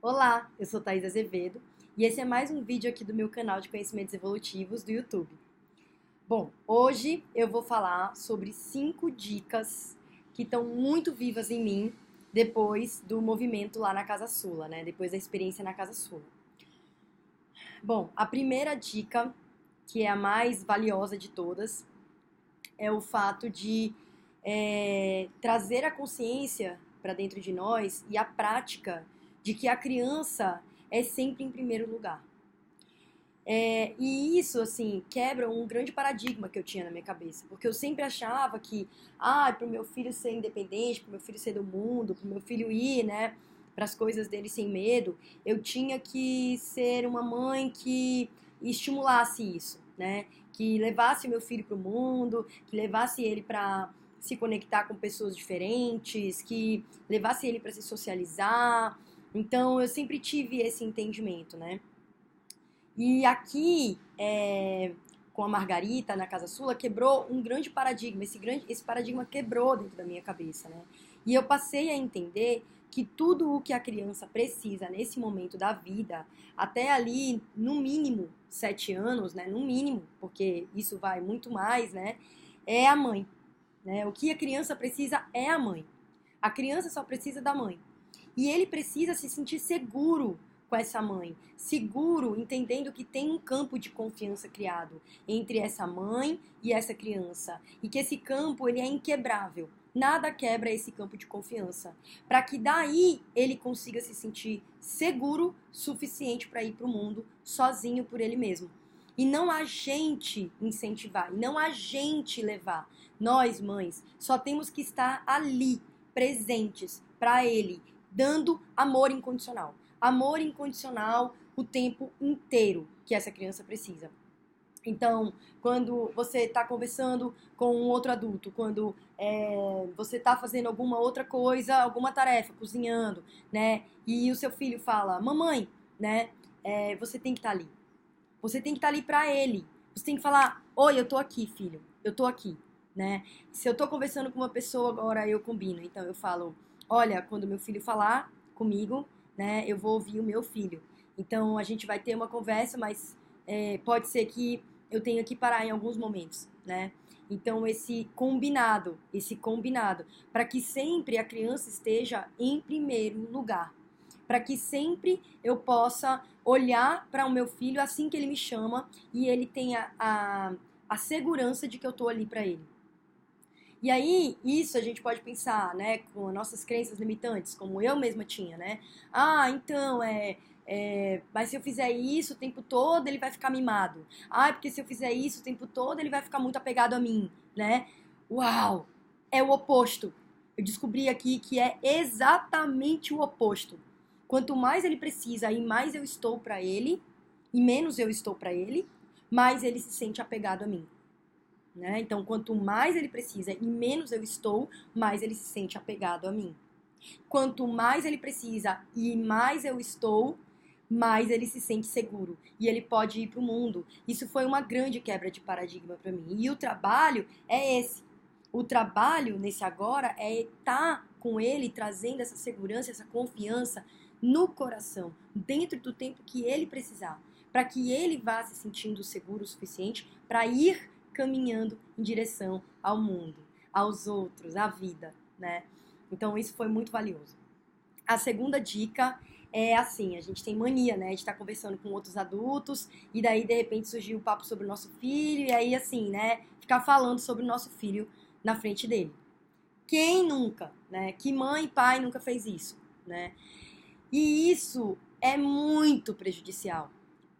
Olá, eu sou Thaís Azevedo e esse é mais um vídeo aqui do meu canal de conhecimentos evolutivos do YouTube. Bom, hoje eu vou falar sobre 5 dicas que estão muito vivas em mim depois do movimento lá na Casa Sula, né? Depois da experiência na Casa Sula. Bom, a primeira dica, que é a mais valiosa de todas, é o fato de trazer a consciência para dentro de nós e a prática de que a criança é sempre em primeiro lugar. E isso, assim, quebra um grande paradigma que eu tinha na minha cabeça. Porque eu sempre achava que, para o meu filho ser independente, para o meu filho ser do mundo, para o meu filho ir, né, para as coisas dele sem medo, eu tinha que ser uma mãe que estimulasse isso, né? Que levasse o meu filho para o mundo, que levasse ele para se conectar com pessoas diferentes, que levasse ele para se socializar. Então, eu sempre tive esse entendimento, né? E aqui, com a Margarita, na Casa Sula, quebrou um grande paradigma. Esse paradigma quebrou dentro da minha cabeça, né? E eu passei a entender que tudo o que a criança precisa nesse momento da vida, até ali, no mínimo, 7 anos, né? No mínimo, porque isso vai muito mais, né? É a mãe, né? O que a criança precisa é a mãe. A criança só precisa da mãe. E ele precisa se sentir seguro com essa mãe, seguro, entendendo que tem um campo de confiança criado entre essa mãe e essa criança, e que esse campo ele é inquebrável. Nada quebra esse campo de confiança, para que daí ele consiga se sentir seguro suficiente para ir para o mundo sozinho por ele mesmo. E não a gente incentivar, e não a gente levar. Nós, mães, só temos que estar ali, presentes para ele, dando amor incondicional. Amor incondicional o tempo inteiro que essa criança precisa. Então, quando você está conversando com um outro adulto, quando você está fazendo alguma outra coisa, alguma tarefa, cozinhando, né? E o seu filho fala, mamãe, né? Você tem que estar ali. Você tem que estar ali para ele. Você tem que falar, oi, eu tô aqui, filho. Eu tô aqui, né? Se eu tô conversando com uma pessoa agora, eu combino. Então, eu falo, olha, quando meu filho falar comigo, né, eu vou ouvir o meu filho. Então, a gente vai ter uma conversa, mas pode ser que eu tenha que parar em alguns momentos, né? Então, esse combinado, para que sempre a criança esteja em primeiro lugar. Para que sempre eu possa olhar para o meu filho assim que ele me chama e ele tenha a segurança de que eu tô ali para ele. E aí, isso a gente pode pensar, né, com as nossas crenças limitantes, como eu mesma tinha, né? Então, mas se eu fizer isso o tempo todo, ele vai ficar mimado. Porque se eu fizer isso o tempo todo, ele vai ficar muito apegado a mim, né? Uau! É o oposto. Eu descobri aqui que é exatamente o oposto. Quanto mais ele precisa e mais eu estou para ele, e menos eu estou para ele, mais ele se sente apegado a mim. Né? Então, quanto mais ele precisa e menos eu estou, mais ele se sente apegado a mim. Quanto mais ele precisa e mais eu estou, mais ele se sente seguro e ele pode ir para o mundo. Isso foi uma grande quebra de paradigma para mim. E o trabalho é esse. O trabalho nesse agora é estar com ele, trazendo essa segurança, essa confiança no coração, dentro do tempo que ele precisar, para que ele vá se sentindo seguro o suficiente para ir caminhando em direção ao mundo, aos outros, à vida, né? Então isso foi muito valioso. A segunda dica é assim, a gente tem mania, né, de estar conversando com outros adultos e daí de repente surgiu o papo sobre o nosso filho e aí assim, né, ficar falando sobre o nosso filho na frente dele. Quem nunca, né? Que mãe e pai nunca fez isso, né? E isso é muito prejudicial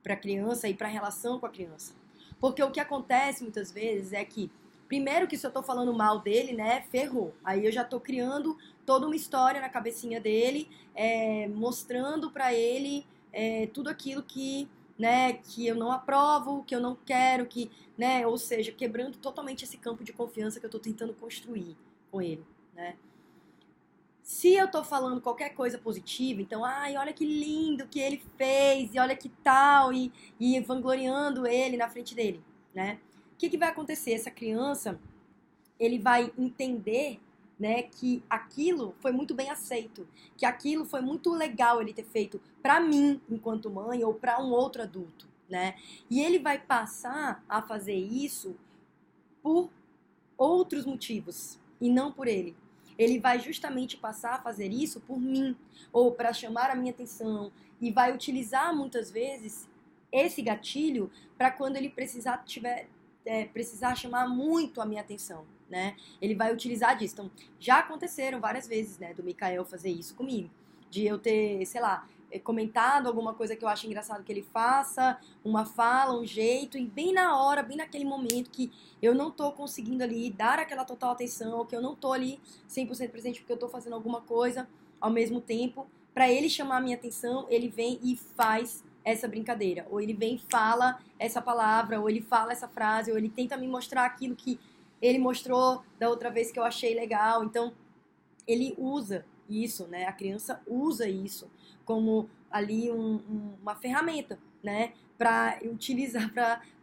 para a criança e para a relação com a criança. Porque o que acontece muitas vezes é que, primeiro que se eu tô falando mal dele, né, ferrou. Aí eu já tô criando toda uma história na cabecinha dele, mostrando para ele tudo aquilo que, né, que eu não aprovo, que eu não quero, que, né, ou seja, quebrando totalmente esse campo de confiança que eu tô tentando construir com ele, né? Se eu tô falando qualquer coisa positiva, então, olha que lindo que ele fez, e olha que tal, e vangloriando ele na frente dele, né? O que vai acontecer? Essa criança, ele vai entender né, que aquilo foi muito bem aceito, que aquilo foi muito legal ele ter feito para mim enquanto mãe ou para um outro adulto, né? E ele vai passar a fazer isso por outros motivos e não por ele. Ele vai justamente passar a fazer isso por mim ou para chamar a minha atenção e vai utilizar muitas vezes esse gatilho para quando ele precisar chamar muito a minha atenção, né? Ele vai utilizar disso. Então, já aconteceram várias vezes, né, do Mikael fazer isso comigo, de eu ter, sei lá, comentado alguma coisa que eu acho engraçado que ele faça, uma fala, um jeito, e bem na hora, bem naquele momento que eu não tô conseguindo ali dar aquela total atenção, ou que eu não tô ali 100% presente porque eu tô fazendo alguma coisa ao mesmo tempo, para ele chamar a minha atenção, ele vem e faz essa brincadeira, ou ele vem e fala essa palavra, ou ele fala essa frase, ou ele tenta me mostrar aquilo que ele mostrou da outra vez que eu achei legal. Então, ele usa isso, né? A criança usa isso como ali uma ferramenta, né? Para utilizar,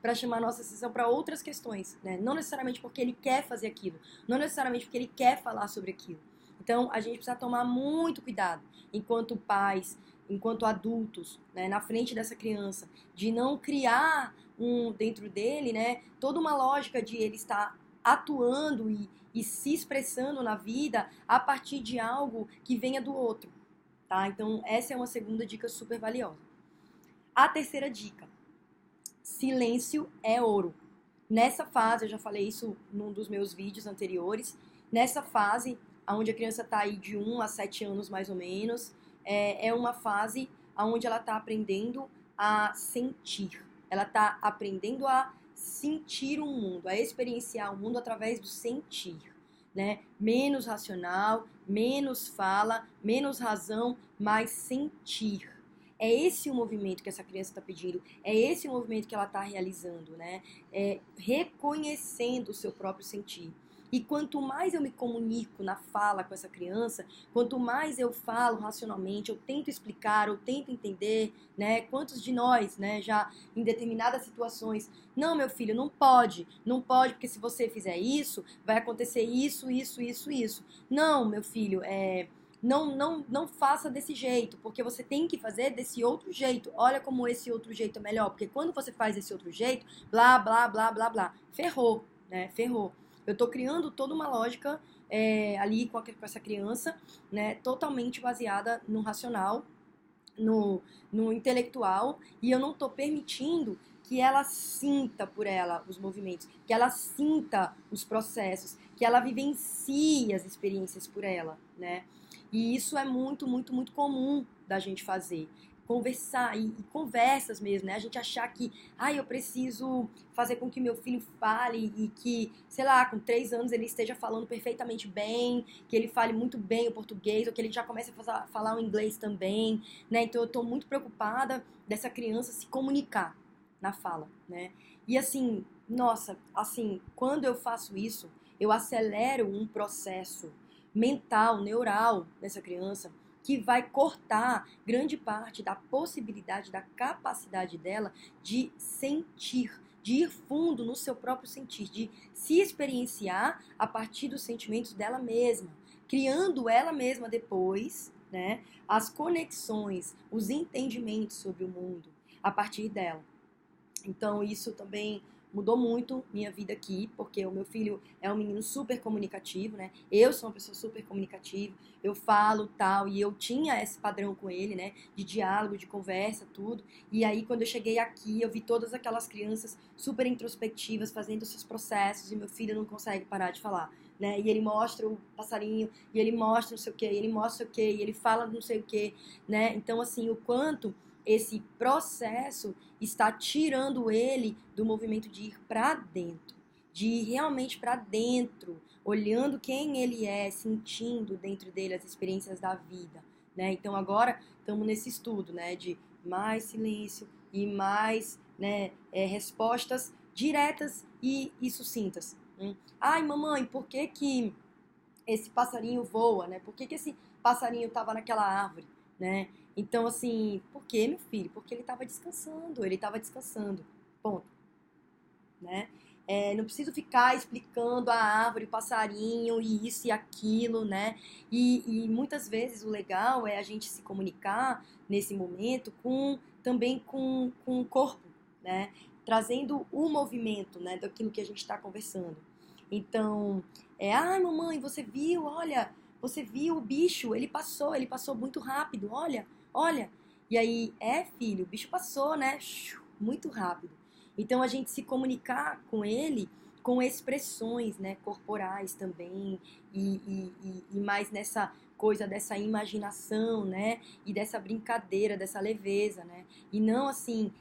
para chamar a nossa atenção para outras questões, né? Não necessariamente porque ele quer fazer aquilo, não necessariamente porque ele quer falar sobre aquilo. Então, a gente precisa tomar muito cuidado, enquanto pais, enquanto adultos, né, na frente dessa criança, de não criar dentro dele, né, toda uma lógica de ele estar atuando e se expressando na vida a partir de algo que venha do outro, tá? Então, essa é uma segunda dica super valiosa. A terceira dica: silêncio é ouro. Nessa fase, eu já falei isso num dos meus vídeos anteriores, nessa fase, onde a criança está aí de 1 a 7 anos mais ou menos, é uma fase onde ela está aprendendo a sentir. Ela está aprendendo a sentir o mundo, a experienciar o mundo através do sentir, né? Menos racional, menos fala, menos razão, mais sentir. É esse o movimento que essa criança está pedindo, é esse o movimento que ela está realizando, né? Reconhecendo o seu próprio sentir. E quanto mais eu me comunico na fala com essa criança, quanto mais eu falo racionalmente, eu tento explicar, eu tento entender, né? Quantos de nós, né, já em determinadas situações, não, meu filho, não pode, porque se você fizer isso, vai acontecer isso, isso, isso, isso. Não, meu filho, não faça desse jeito, porque você tem que fazer desse outro jeito. Olha como esse outro jeito é melhor, porque quando você faz desse outro jeito, blá, blá, blá, blá, blá, ferrou, né? Ferrou. Eu tô criando toda uma lógica ali com essa criança, né? Totalmente baseada no racional, no intelectual, e eu não tô permitindo que ela sinta por ela os movimentos, que ela sinta os processos, que ela vivencie as experiências por ela, né? E isso é muito, muito, muito comum da gente fazer. Conversar, e conversas mesmo, né? A gente achar que, eu preciso fazer com que meu filho fale e que, sei lá, com 3 anos ele esteja falando perfeitamente bem, que ele fale muito bem o português, ou que ele já comece a falar o inglês também, né? Então eu tô muito preocupada dessa criança se comunicar na fala, né? E assim, nossa, assim, quando eu faço isso, eu acelero um processo mental, neural dessa criança, que vai cortar grande parte da possibilidade, da capacidade dela de sentir, de ir fundo no seu próprio sentir, de se experienciar a partir dos sentimentos dela mesma, criando ela mesma depois, né, as conexões, os entendimentos sobre o mundo a partir dela. Então isso também mudou muito minha vida aqui, porque o meu filho é um menino super comunicativo, né? Eu sou uma pessoa super comunicativa, eu falo tal, e eu tinha esse padrão com ele, né? De diálogo, de conversa, tudo. E aí, quando eu cheguei aqui, eu vi todas aquelas crianças super introspectivas, fazendo seus processos, e meu filho não consegue parar de falar, né? E ele mostra o passarinho, e ele mostra não sei o quê, e ele mostra o quê, e ele fala não sei o quê, né? Então, assim, o quanto esse processo está tirando ele do movimento de ir para dentro, de ir realmente para dentro, olhando quem ele é, sentindo dentro dele as experiências da vida, né? Então agora estamos nesse estudo, né, de mais silêncio e mais, né, respostas diretas e sucintas. Ai, mamãe, por que que esse passarinho voa, né? Por que que esse passarinho estava naquela árvore, né? Então, assim, por quê, meu filho? Porque ele estava descansando, ponto, né? Não preciso ficar explicando a árvore, o passarinho e isso e aquilo, né? E muitas vezes o legal é a gente se comunicar nesse momento também com o corpo, né? Trazendo o movimento, né, daquilo que a gente está conversando. Então, ai mamãe, você viu, olha, você viu o bicho, ele passou muito rápido, olha, olha. E aí, filho, o bicho passou, né? Muito rápido. Então, a gente se comunicar com ele com expressões, né, corporais também, e mais nessa coisa dessa imaginação, né, e dessa brincadeira, dessa leveza, né, e não assim,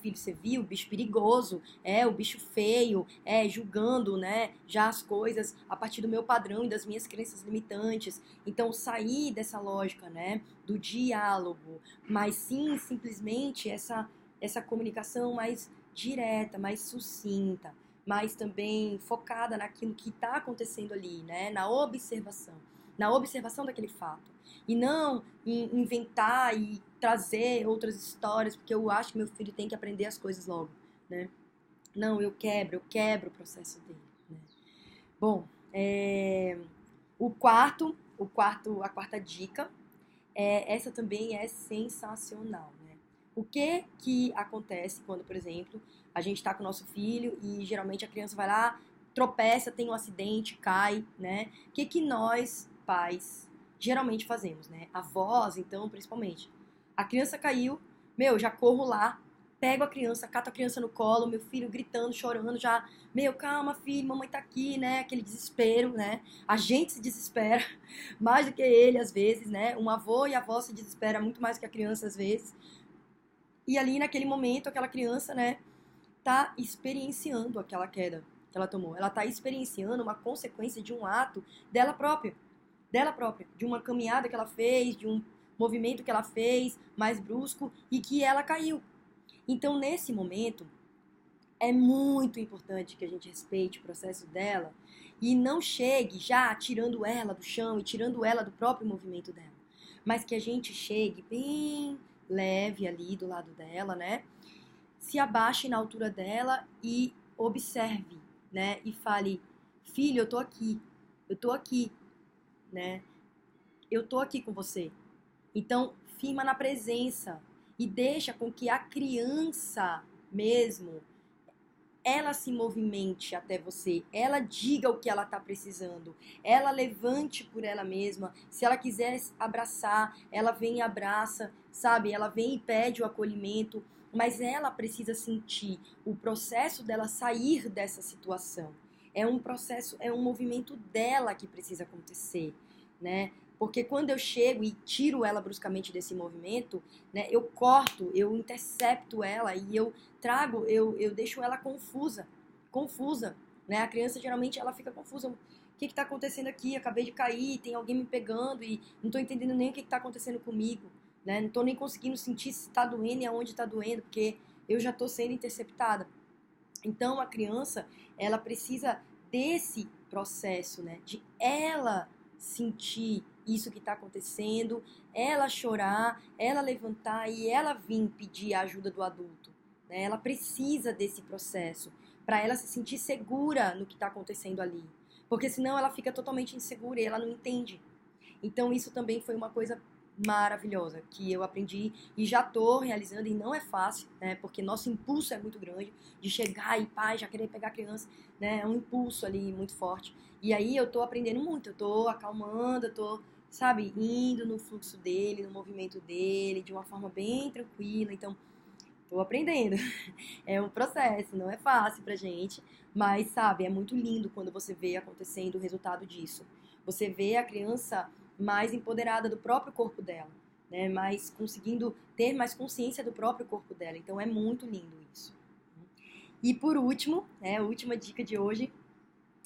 filho, você viu, o bicho perigoso, o bicho feio, julgando, né, já as coisas a partir do meu padrão e das minhas crenças limitantes. Então, sair dessa lógica, né, do diálogo, mas sim, simplesmente essa comunicação mais direta, mais sucinta, mas também focada naquilo que está acontecendo ali, né? Na observação daquele fato. E não em inventar e trazer outras histórias, porque eu acho que meu filho tem que aprender as coisas logo, né? Não, eu quebro o processo dele, né? Bom, a quarta dica, essa também é sensacional, né? O que acontece quando, por exemplo, a gente está com o nosso filho e geralmente a criança vai lá, tropeça, tem um acidente, cai, né? O que nós, pais, geralmente fazemos, né? Avós, então, principalmente. A criança caiu, já corro lá, pego a criança, cato a criança no colo, meu filho gritando, chorando, já, calma, filho, mamãe tá aqui, né? Aquele desespero, né? A gente se desespera mais do que ele, às vezes, né? Um avô e a avó se desespera muito mais que a criança, às vezes. E ali, naquele momento, aquela criança, né, tá experienciando aquela queda que ela tomou. Ela tá experienciando uma consequência de um ato dela própria, de uma caminhada que ela fez, de um movimento que ela fez mais brusco e que ela caiu. Então, nesse momento, é muito importante que a gente respeite o processo dela e não chegue já tirando ela do chão e tirando ela do próprio movimento dela, mas que a gente chegue bem leve ali do lado dela, né? Se abaixe na altura dela e observe, né? E fale, filho, eu tô aqui, né? Eu tô aqui com você. Então, firma na presença e deixa com que a criança mesmo ela se movimente até você, ela diga o que ela está precisando, ela levante por ela mesma. Se ela quiser abraçar, ela vem e abraça, sabe? Ela vem e pede o acolhimento, mas ela precisa sentir o processo dela sair dessa situação. É um processo, é um movimento dela que precisa acontecer, né? Porque quando eu chego e tiro ela bruscamente desse movimento, né, eu corto, eu intercepto ela e eu deixo ela confusa, né? A criança geralmente ela fica confusa. O que está acontecendo aqui? Acabei de cair, tem alguém me pegando e não estou entendendo nem o que está acontecendo comigo, né? Não estou nem conseguindo sentir se está doendo e aonde está doendo, porque eu já estou sendo interceptada. Então a criança ela precisa desse processo, né? De ela sentir isso que está acontecendo, ela chorar, ela levantar e ela vir pedir a ajuda do adulto. Né? Ela precisa desse processo para ela se sentir segura no que está acontecendo ali. Porque senão ela fica totalmente insegura e ela não entende. Então isso também foi uma coisa maravilhosa que eu aprendi e já estou realizando, e não é fácil, né? Porque nosso impulso é muito grande de chegar e pai já querer pegar a criança, né? É um impulso ali muito forte. E aí eu estou aprendendo muito, eu estou acalmando, eu estou, sabe, indo no fluxo dele, no movimento dele, de uma forma bem tranquila. Então, estou aprendendo. É um processo, não é fácil pra gente, mas, sabe, é muito lindo quando você vê acontecendo o resultado disso. Você vê a criança mais empoderada do próprio corpo dela, né? Mais conseguindo ter mais consciência do próprio corpo dela. Então, é muito lindo isso. E por último, a última dica de hoje,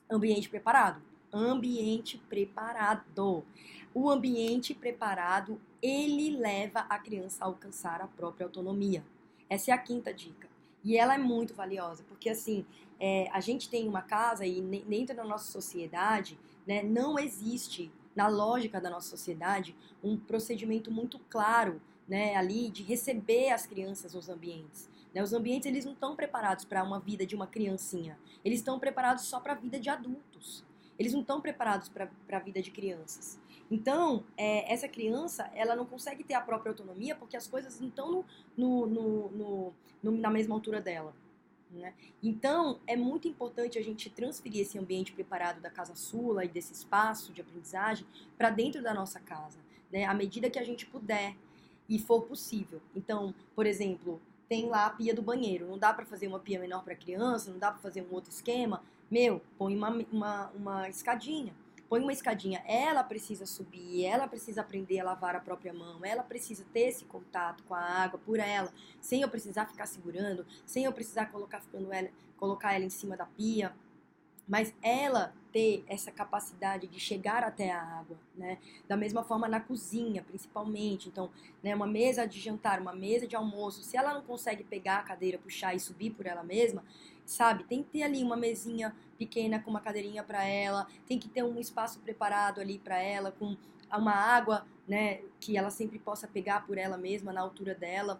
ambiente preparado. Ambiente preparado. O ambiente preparado, ele leva a criança a alcançar a própria autonomia. Essa é a quinta dica. E ela é muito valiosa, porque assim, a gente tem uma casa e dentro da nossa sociedade, né, não existe, na lógica da nossa sociedade, um procedimento muito claro, né, ali de receber as crianças nos ambientes. né? Os ambientes, eles não estão preparados para uma vida de uma criancinha. Eles estão preparados só para a vida de adultos. Eles não estão preparados para a vida de crianças. Então, essa criança, ela não consegue ter a própria autonomia porque as coisas não estão na mesma altura dela, né? Então, é muito importante a gente transferir esse ambiente preparado da Casa Sula e desse espaço de aprendizagem para dentro da nossa casa, né? À medida que a gente puder e for possível. Então, por exemplo, tem lá a pia do banheiro. Não dá para fazer uma pia menor para criança, não dá para fazer um outro esquema. Põe uma escadinha. Põe uma escadinha. Ela precisa subir, ela precisa aprender a lavar a própria mão, ela precisa ter esse contato com a água por ela, sem eu precisar ficar segurando, sem eu precisar colocar ela em cima da pia. Mas ela ter essa capacidade de chegar até a água, né? Da mesma forma na cozinha, principalmente. Então, né, uma mesa de jantar, uma mesa de almoço, se ela não consegue pegar a cadeira, puxar e subir por ela mesma, sabe? Tem que ter ali uma mesinha pequena com uma cadeirinha para ela, tem que ter um espaço preparado ali para ela, com uma água, né, que ela sempre possa pegar por ela mesma, na altura dela,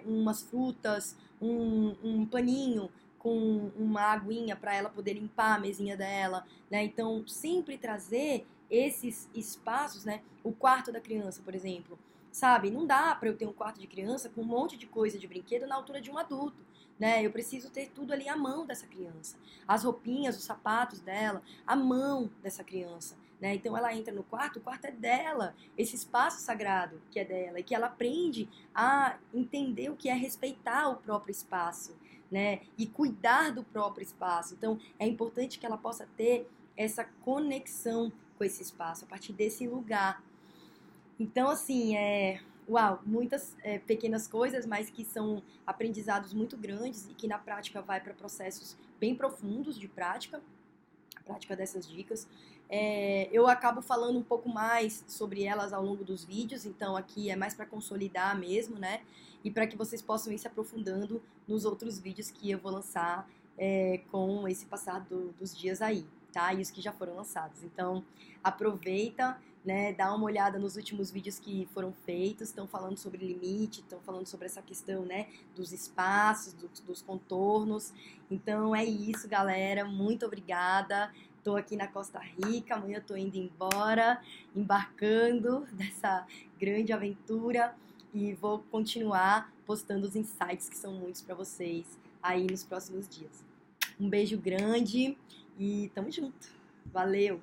umas frutas, um paninho com uma aguinha para ela poder limpar a mesinha dela, né? Então, sempre trazer esses espaços, né? O quarto da criança, por exemplo, sabe? Não dá para eu ter um quarto de criança com um monte de coisa de brinquedo na altura de um adulto, né? Eu preciso ter tudo ali à mão dessa criança. As roupinhas, os sapatos dela, à mão dessa criança, né? Então, ela entra no quarto, o quarto é dela, esse espaço sagrado que é dela, e que ela aprende a entender o que é respeitar o próprio espaço, né? E cuidar do próprio espaço. Então, é importante que ela possa ter essa conexão com esse espaço, a partir desse lugar. Então, assim, muitas pequenas coisas, mas que são aprendizados muito grandes e que na prática vai para processos bem profundos de prática, a prática dessas dicas. Eu acabo falando um pouco mais sobre elas ao longo dos vídeos, então aqui é mais para consolidar mesmo, né? E para que vocês possam ir se aprofundando nos outros vídeos que eu vou lançar com esse passar dos dias aí, tá? E os que já foram lançados. Então, aproveita, né? Dá uma olhada nos últimos vídeos que foram feitos, estão falando sobre limite, estão falando sobre essa questão, né? Dos espaços, dos contornos. Então, é isso, galera. Muito obrigada. Tô aqui na Costa Rica, amanhã eu tô indo embora, embarcando dessa grande aventura e vou continuar postando os insights que são muitos para vocês aí nos próximos dias. Um beijo grande e tamo junto. Valeu!